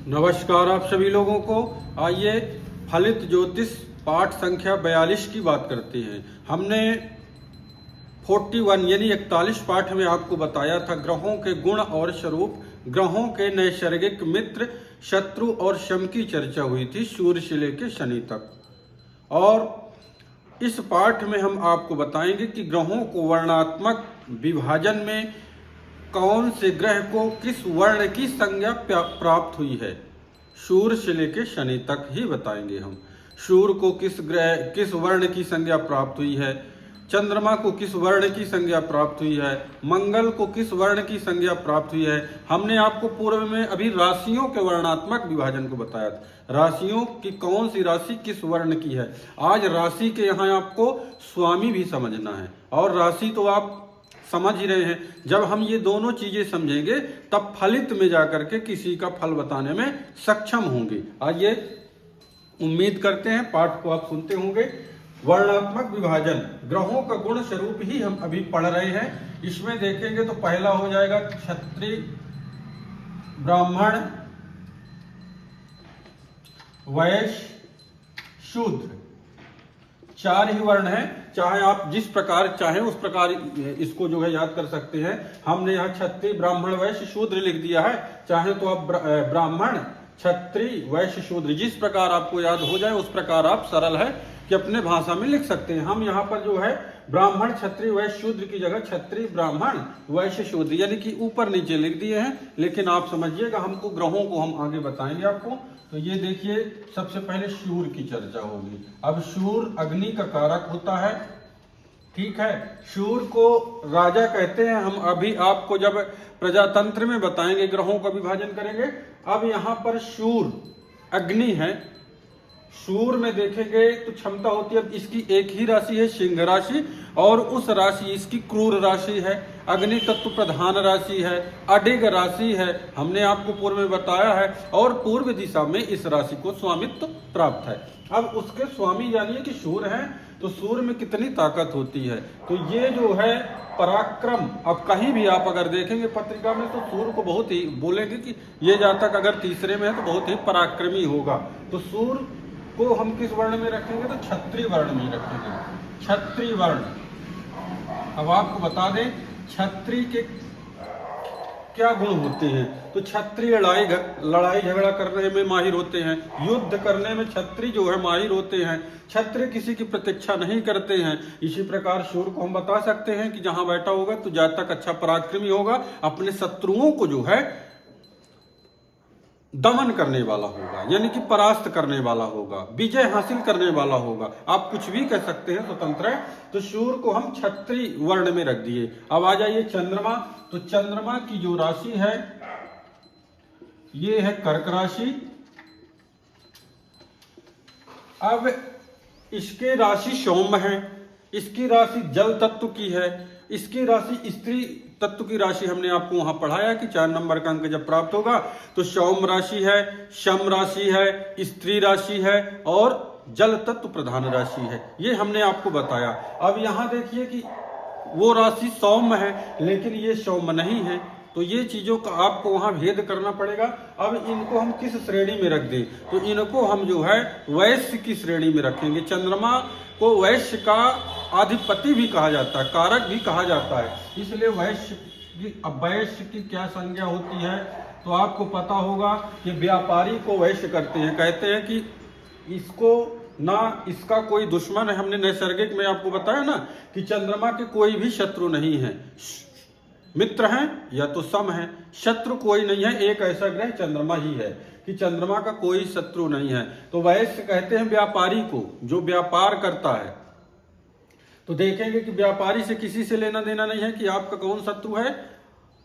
नमस्कार आप सभी लोगों को। आइए फलित ज्योतिष पाठ संख्या 42 की बात करते हैं। हमने 41 यानी 41 पाठ में आपको बताया था ग्रहों के गुण और स्वरूप, ग्रहों के नैसर्गिक मित्र, शत्रु और शम की चर्चा हुई थी सूर्य से लेकर शनि तक। और इस पाठ में हम आपको बताएंगे कि ग्रहों को वर्णात्मक विभाजन में कौन से ग्रह को किस वर्ण की संज्ञा प्राप्त हुई है। सूर्य से लेकर शनि तक ही बताएंगे हम। सूर्य को किस वर्ण की संज्ञा प्राप्त हुई है, चंद्रमा को किस वर्ण की संज्ञा प्राप्त हुई है, मंगल को किस वर्ण की संज्ञा प्राप्त हुई है। हमने आपको पूर्व में अभी राशियों के वर्णात्मक विभाजन को बताया था, राशियों की कौन सी राशि किस वर्ण की है। आज राशि के यहाँ आपको स्वामी भी समझना है, और राशि तो आप समझ ही रहे हैं। जब हम ये दोनों चीजें समझेंगे तब फलित में जाकर के किसी का फल बताने में सक्षम होंगे। आइए, उम्मीद करते हैं पाठ को आप सुनते होंगे। वर्णात्मक विभाजन, ग्रहों का गुण स्वरूप ही हम अभी पढ़ रहे हैं। इसमें देखेंगे तो पहला हो जाएगा क्षत्रिय, ब्राह्मण, वैश्य, शूद्र। 4 ही वर्ण हैं। चाहे आप जिस प्रकार चाहें उस प्रकार इसको जो है याद कर सकते हैं। हमने यहाँ क्षत्रिय, ब्राह्मण, वैश्य, शूद्र लिख दिया है। चाहे तो आप ब्राह्मण, क्षत्रिय, वैश्य, शूद्र जिस प्रकार आपको याद हो जाए उस प्रकार आप सरल है कि अपने भाषा में लिख सकते हैं। हम यहाँ पर जो है ब्राह्मण, क्षत्रिय, वैश्य, शूद्र की जगह क्षत्रिय, ब्राह्मण, वैश्य, शूद्र यानी कि ऊपर नीचे लिख दिए हैं। लेकिन आप समझिएगा, हमको ग्रहों को हम आगे बताएंगे आपको। तो ये देखिए, सबसे पहले सूर्य की चर्चा होगी। अब सूर्य अग्नि का कारक होता है, ठीक है। सूर्य को राजा कहते हैं। हम अभी आपको जब प्रजातंत्र में बताएंगे ग्रहों का विभाजन करेंगे। अब यहाँ पर सूर्य अग्नि है। सूर्य में देखेंगे तो क्षमता होती है, अब इसकी एक ही राशि है सिंह राशि, और उस राशि इसकी क्रूर राशि है, अग्नि तत्व प्रधान राशि है, अडिग राशि है। हमने आपको पूर्व में बताया है। और पूर्व दिशा में इस राशि को स्वामित्व प्राप्त है। अब उसके स्वामी जानिए कि सूर्य है, तो सूर्य में कितनी ताकत होती है। तो ये जो है पराक्रम, अब कहीं भी आप अगर देखेंगे पत्रिका में तो सूर्य को बहुत ही बोलेंगे कि ये जातक अगर तीसरे में है तो बहुत ही पराक्रमी होगा। तो सूर्य को हम किस वर्ण में रखेंगे, तो क्षत्रिय वर्ण में रखेंगे। क्षत्रिय वर्ण, अब आपको बता दें क्षत्रिय के क्या गुण होते हैं। तो क्षत्रिय लड़ाई झगड़ा करने में माहिर होते हैं, युद्ध करने में क्षत्रिय जो है माहिर होते हैं। क्षत्रिय किसी की प्रतीक्षा नहीं करते हैं। इसी प्रकार सूर्य को हम बता सकते हैं कि जहां बैठा होगा तो जातक अच्छा पराक्रमी होगा, अपने शत्रुओं को जो है दमन करने वाला होगा, यानी कि परास्त करने वाला होगा, विजय हासिल करने वाला होगा। आप कुछ भी कह सकते हैं, स्वतंत्र है। तो सूर्य को हम क्षत्रिय वर्ण में रख दिए। अब आ जाइए चंद्रमा। तो चंद्रमा की जो राशि है ये है कर्क राशि। अब इसके राशि सौम्य है, इसकी राशि जल तत्व की है, इसकी राशि स्त्री तत्व की राशि। हमने आपको वहां पढ़ाया कि 4 नंबर का अंक जब प्राप्त होगा तो सौम्य राशि है, शम राशि है, स्त्री राशि है और जल तत्व प्रधान राशि है। ये हमने आपको बताया। अब यहां देखिए कि वो राशि सौम्य है लेकिन ये सौम्य नहीं है, तो ये चीजों का आपको वहां भेद करना पड़ेगा। अब इनको हम किस श्रेणी में रख दें, तो इनको हम जो है वैश्य की श्रेणी में रखेंगे। चंद्रमा को वैश्य का अधिपति भी कहा जाता है, कारक भी कहा जाता है, इसलिए वैश्य की क्या संज्ञा होती है, तो आपको पता होगा कि व्यापारी को वैश्य करते हैं। कहते हैं कि इसको ना इसका कोई दुश्मन है। हमने नैसर्गिक में आपको बताया ना कि चंद्रमा के कोई भी शत्रु नहीं है, मित्र हैं या तो सम है, शत्रु कोई नहीं है। एक ऐसा ग्रह चंद्रमा ही है कि चंद्रमा का कोई शत्रु नहीं है। तो वैश्य कहते हैं व्यापारी को, जो व्यापार करता है। तो देखेंगे कि व्यापारी से किसी से लेना देना नहीं है कि आपका कौन शत्रु है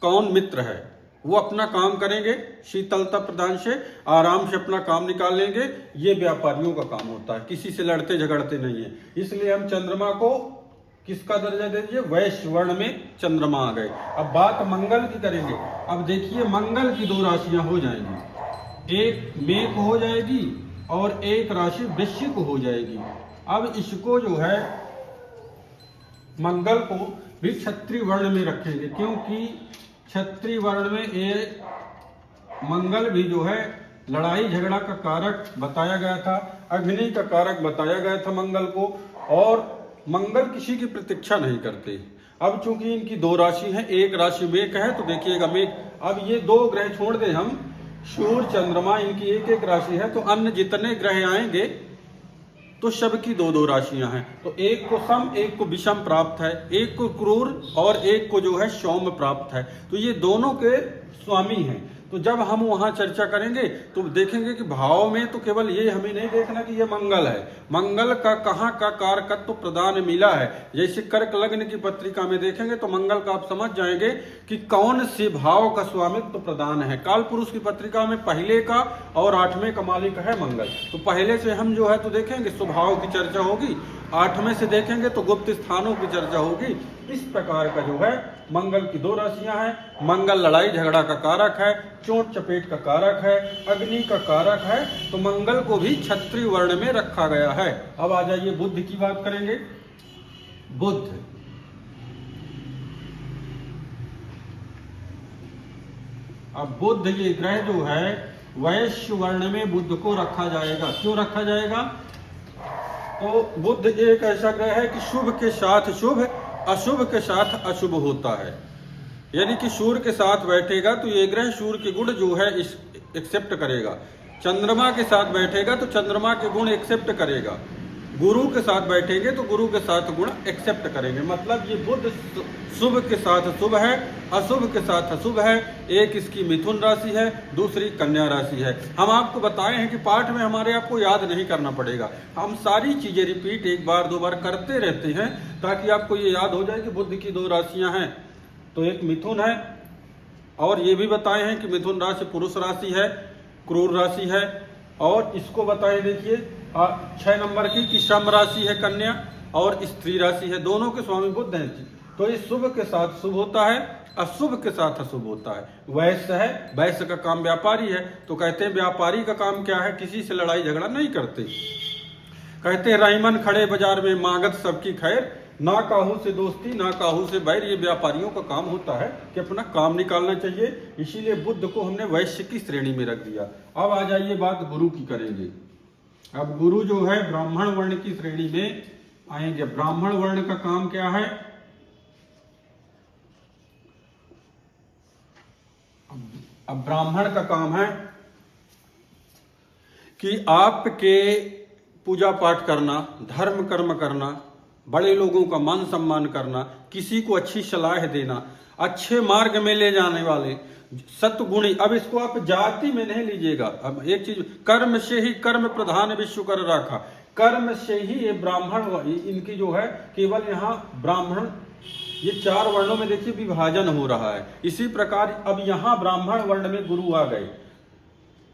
कौन मित्र है। वो अपना काम करेंगे, शीतलता प्रदान से आराम से अपना काम निकाल लेंगे। ये व्यापारियों का काम होता है, किसी से लड़ते झगड़ते नहीं है। इसलिए हम चंद्रमा को किसका दर्जा दे दीजिए, वैश्य वर्ण में चंद्रमा आ गए। अब बात मंगल की करेंगे। अब देखिए मंगल की 2 राशियां हो जाएंगी, एक मेघ हो जाएगी और एक राशि वृश्चिक हो जाएगी। अब इसको जो है मंगल को भी क्षत्रिय वर्ण में रखेंगे, क्योंकि क्षत्रिय वर्ण में ये मंगल भी जो है लड़ाई झगड़ा का कारक बताया गया था, अग्नि का कारक बताया गया था मंगल को, और मंगल किसी की प्रतीक्षा नहीं करते। अब चूंकि इनकी दो राशि है, एक राशि मेघ है, तो देखिएगा मेघ, अब ये दो ग्रह छोड़ दें हम, सूर्य चंद्रमा, इनकी एक एक राशि है, तो अन्य जितने ग्रह आएंगे तो सबकी दो दो राशियां हैं, तो एक को सम एक को विषम प्राप्त है, एक को क्रूर और एक को जो है सौम्य प्राप्त है, तो ये दोनों के स्वामी हैं। तो जब हम वहां चर्चा करेंगे तो देखेंगे कि भाव में तो केवल ये हमें नहीं देखना कि ये मंगल है, मंगल का कहाँ का कारकत्व प्रदान मिला है। जैसे कर्क लग्न की पत्रिका में देखेंगे तो मंगल का आप समझ जाएंगे कि कौन से भाव का स्वामित्व प्रदान है। काल पुरुष की पत्रिका में पहले का और 8वें का मालिक है मंगल, तो पहले से हम जो है तो देखेंगे स्वभाव की चर्चा होगी, 8वें से देखेंगे तो गुप्त स्थानों की चर्चा होगी। इस प्रकार का जो है मंगल की दो राशियां हैं। मंगल लड़ाई झगड़ा का कारक है, चोट चपेट का कारक है, अग्नि का कारक है, तो मंगल को भी क्षत्रिय वर्ण में रखा गया है। अब आ जाइए बुध की बात करेंगे। बुध, अब बुध ये ग्रह जो है वैश्य वर्ण में बुध को रखा जाएगा। क्यों रखा जाएगा? तो बुध एक ऐसा ग्रह है कि शुभ के साथ शुभ, अशुभ के साथ अशुभ होता है। यानी कि सूर्य के साथ बैठेगा तो ये ग्रह सूर्य के गुण जो है एक्सेप्ट करेगा, चंद्रमा के साथ बैठेगा तो चंद्रमा के गुण एक्सेप्ट करेगा, गुरु के साथ बैठेंगे तो गुरु के साथ गुण एक्सेप्ट करेंगे। मतलब ये बुध शुभ के साथ शुभ है, अशुभ के साथ अशुभ है। एक इसकी मिथुन राशि है, दूसरी कन्या राशि है। हम आपको बताए हैं कि पाठ में हमारे आपको याद नहीं करना पड़ेगा, हम सारी चीजें रिपीट एक बार दो बार करते रहते हैं ताकि आपको ये याद हो जाए कि बुध की दो राशियां हैं। तो एक मिथुन है, और ये भी बताए हैं कि मिथुन राशि पुरुष राशि है, क्रूर राशि है। और इसको बताए देखिए 6 नंबर की कि सम राशि है कन्या और स्त्री राशि है, दोनों के स्वामी बुध हैं। तो ये शुभ के साथ शुभ होता है, अशुभ के साथ अशुभ होता है। वैश्य है, वैश्य का काम व्यापारी है, तो कहते हैं व्यापारी का काम क्या है? किसी से लड़ाई झगड़ा नहीं करते। कहते हैं रहीमन खड़े बाजार में मांगत सबकी खैर, ना काहू से दोस्ती ना काहू से बैर। ये व्यापारियों का काम होता है कि अपना काम निकालना चाहिए, इसीलिए बुध को हमने वैश्य की श्रेणी में रख दिया। अब आ जाइए बात गुरु की करेंगे। अब गुरु जो है ब्राह्मण वर्ण की श्रेणी में आएंगे। ब्राह्मण वर्ण का काम क्या है? अब ब्राह्मण का काम है कि आपके पूजा पाठ करना, धर्म कर्म करना, बड़े लोगों का मान सम्मान करना, किसी को अच्छी सलाह देना, अच्छे मार्ग में ले जाने वाले सत्गुणी। अब इसको आप जाति में नहीं लीजिएगा। अब एक चीज, कर्म से ही कर्म प्रधान विश्व कर रखा, कर्म से ही ये ब्राह्मण इनकी जो है केवल यहाँ ब्राह्मण, ये 4 वर्णों में देखिए विभाजन हो रहा है। इसी प्रकार अब यहाँ ब्राह्मण वर्ण में गुरु आ गए।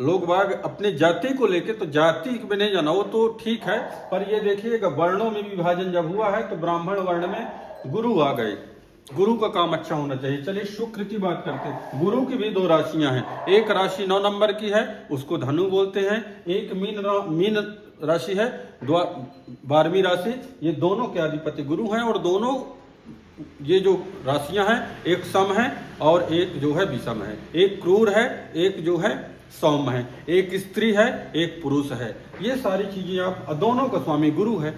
लोग बाग अपने जाति को लेके तो जाति में नहीं जाना, वो तो ठीक है, पर ये देखिएगा वर्णों में विभाजन जब हुआ है तो ब्राह्मण वर्ण में गुरु आ गए। गुरु का काम अच्छा होना चाहिए। चलिए शुक्र की बात करते हैं। गुरु की भी 2 राशियां हैं, एक राशि 9 नंबर की है, उसको धनु बोलते हैं, एक मीन राशि है, 12वीं राशि। ये दोनों के अधिपति गुरु हैं, और दोनों ये जो राशियां हैं एक सम है और एक जो है विषम है, एक क्रूर है, एक जो है सौम्य है, एक स्त्री है, एक पुरुष है। ये सारी चीजें आप, दोनों का स्वामी गुरु है,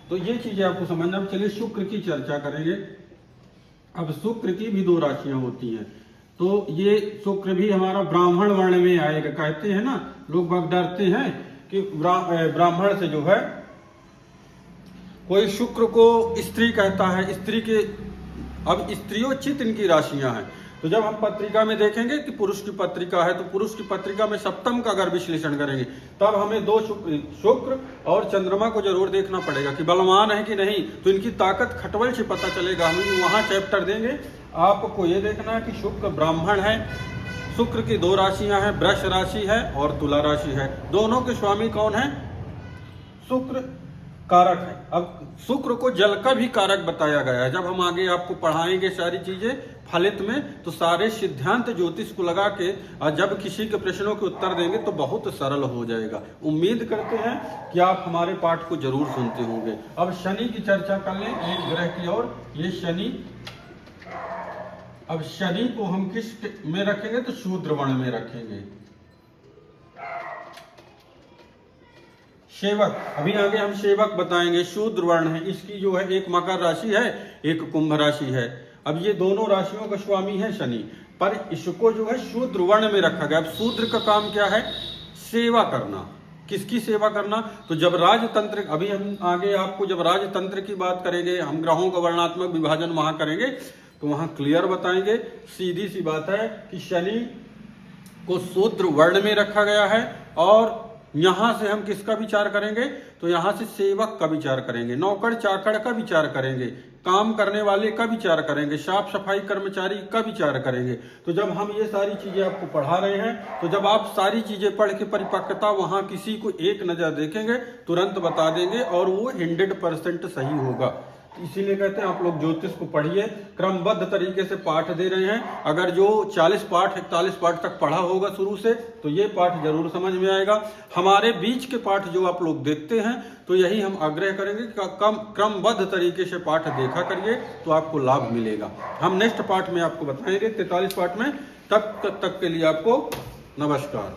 तो ये चीजें आपको समझना। अब चलिए शुक्र की चर्चा करेंगे। अब शुक्र की भी 2 राशियां होती हैं, तो ये शुक्र भी हमारा ब्राह्मण वर्ण में आएगा। कहते हैं ना, लोग बाग डरते हैं कि ब्राह्मण से जो है कोई शुक्र को स्त्री कहता है, स्त्री के, अब स्त्रियोचित इनकी राशियां हैं। तो जब हम पत्रिका में देखेंगे कि पुरुष की पत्रिका है, तो पुरुष की पत्रिका में सप्तम का अगर विश्लेषण करेंगे तब हमें 2 शुक्र और चंद्रमा को जरूर देखना पड़ेगा कि बलवान है कि नहीं, तो इनकी ताकत खटबल से पता चलेगा। हम वहां चैप्टर देंगे। आपको ये देखना है कि शुक्र ब्राह्मण है। शुक्र की 2 राशियां हैं, वृष राशि है और तुला राशि है। दोनों के स्वामी कौन है? शुक्र कारक है। अब शुक्र को जल का भी कारक बताया गया है। जब हम आगे आपको पढ़ाएंगे सारी चीजें फलित में, तो सारे सिद्धांत ज्योतिष को लगा के और जब किसी के प्रश्नों के उत्तर देंगे तो बहुत सरल हो जाएगा। उम्मीद करते हैं कि आप हमारे पाठ को जरूर सुनते होंगे। अब शनि की चर्चा कर लें, एक ग्रह की ओर, ये शनि। अब शनि को हम किस में रखेंगे? तो शूद्र वर्ण में रखेंगे। सेवक, अभी आगे हम सेवक बताएंगे। शूद्र वर्ण है, इसकी जो है एक मकर राशि है, एक कुंभ राशि है। अब ये दोनों राशियों का स्वामी है शनि, पर इसको जो है शूद्र वर्ण में रखा गया। अब शूद्र का काम क्या है? सेवा करना। किसकी सेवा करना? तो जब राजतंत्र, अभी हम आगे आपको जब राजतंत्र की बात करेंगे, हम ग्रहों का वर्णात्मक विभाजन वहां करेंगे तो वहां क्लियर बताएंगे। सीधी सी बात है कि शनि को शूद्र वर्ण में रखा गया है, और यहां से हम किसका विचार करेंगे? तो यहां से सेवक का विचार करेंगे, नौकर चाकर का विचार करेंगे, काम करने वाले का विचार करेंगे, साफ सफाई कर्मचारी का विचार करेंगे। तो जब हम ये सारी चीजें आपको पढ़ा रहे हैं, तो जब आप सारी चीजें पढ़ के परिपक्वता वहां किसी को एक नजर देखेंगे, तुरंत बता देंगे और वो 100% सही होगा। इसीलिए कहते हैं आप लोग ज्योतिष को पढ़िए, क्रमबद्ध तरीके से पाठ दे रहे हैं। अगर जो 40 पाठ 41 पाठ तक पढ़ा होगा शुरू से, तो ये पाठ जरूर समझ में आएगा। हमारे बीच के पाठ जो आप लोग देखते हैं, तो यही हम आग्रह करेंगे कि क्रमबद्ध तरीके से पाठ देखा करिए, तो आपको लाभ मिलेगा। हम नेक्स्ट पाठ में आपको बताएंगे 43 पाठ में। तब तक के लिए आपको नमस्कार।